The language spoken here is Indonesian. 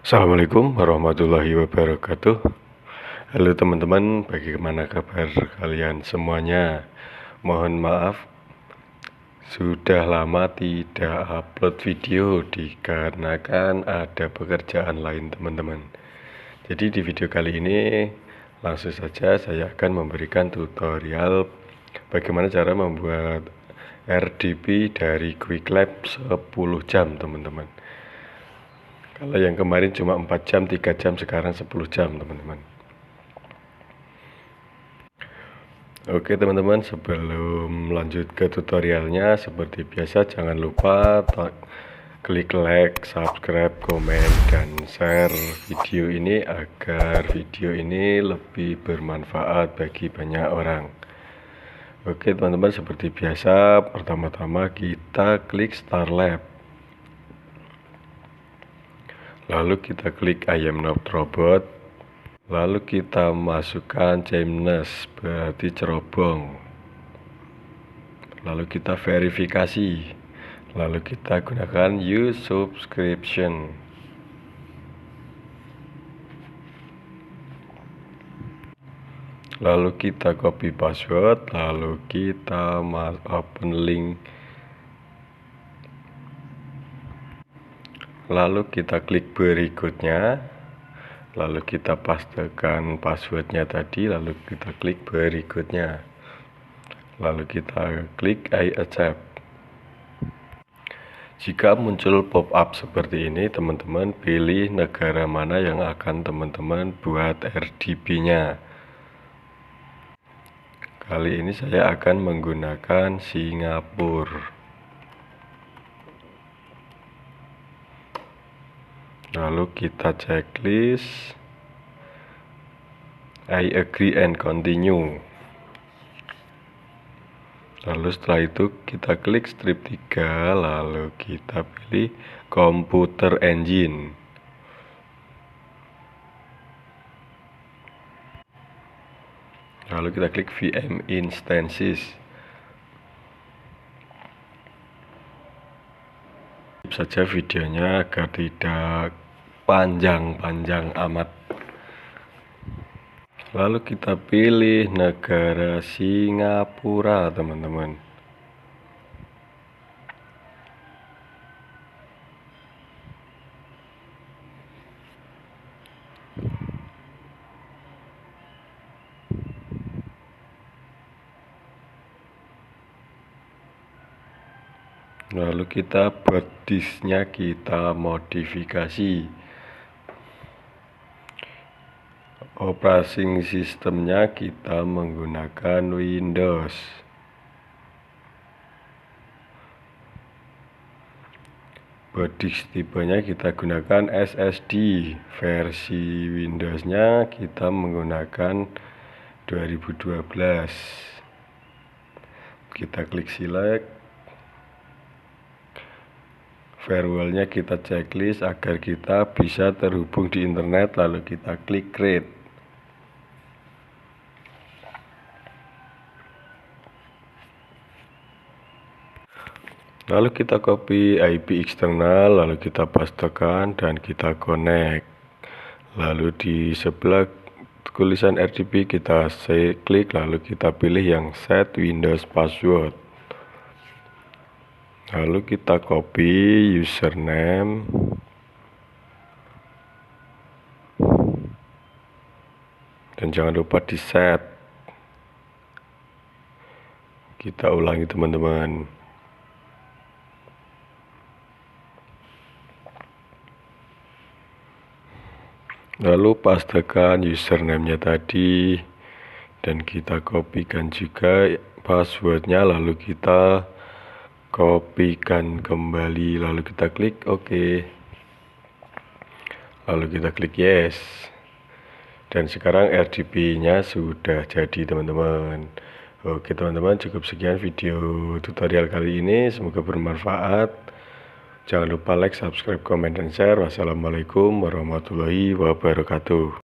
Assalamualaikum warahmatullahi wabarakatuh. Halo teman-teman, bagaimana kabar kalian semuanya? Mohon maaf, sudah lama tidak upload video dikarenakan ada pekerjaan lain teman-teman. Jadi di video kali ini langsung saja saya akan memberikan tutorial bagaimana cara membuat RDP dari QuickLab 10 jam teman-teman. Kalau yang kemarin cuma 4 jam, 3 jam, sekarang 10 jam teman-teman. Oke teman-teman, sebelum lanjut ke tutorialnya, seperti biasa jangan lupa klik like, subscribe, komen, dan share video ini agar video ini lebih bermanfaat bagi banyak orang. Oke teman-teman, seperti biasa, pertama-tama kita klik Start Lab. Lalu kita klik I am not robot. Lalu kita masukkan James, berarti cerobong. Lalu kita verifikasi. Lalu kita gunakan use subscription. Lalu kita copy password. Lalu kita open link. Lalu kita klik berikutnya, lalu kita pastekan passwordnya tadi, lalu kita klik berikutnya, lalu kita klik I accept. Jika muncul pop-up seperti ini, teman-teman pilih negara mana yang akan teman-teman buat RDP-nya. Kali ini saya akan menggunakan Singapura. Lalu kita checklist, I agree and continue. Lalu setelah itu kita klik strip 3, lalu kita pilih computer engine. Lalu kita klik VM instances. Saja videonya agar tidak panjang-panjang amat. Lalu kita pilih negara Singapura teman-teman. Lalu kita buat disknya, kita modifikasi. Operating sistemnya kita menggunakan Windows. Buat disk tipenya kita gunakan SSD. Versi Windowsnya kita menggunakan 2012. Kita klik select. Firewallnya kita checklist agar kita bisa terhubung di internet, lalu kita klik create. Lalu kita copy IP eksternal, lalu kita pastekan dan kita connect. Lalu di sebelah tulisan RDP kita klik, lalu kita pilih yang set Windows password. Lalu kita copy username, dan jangan lupa di set. Kita ulangi teman-teman. Lalu pastekan username-nya tadi dan kita kopikan juga passwordnya, lalu kita kopikan kembali, lalu kita klik OK, lalu kita klik yes, dan sekarang RDP-nya sudah jadi teman-teman. Oke teman-teman, cukup sekian video tutorial kali ini, semoga bermanfaat. Jangan lupa like, subscribe, komen, dan share. Wassalamualaikum warahmatullahi wabarakatuh.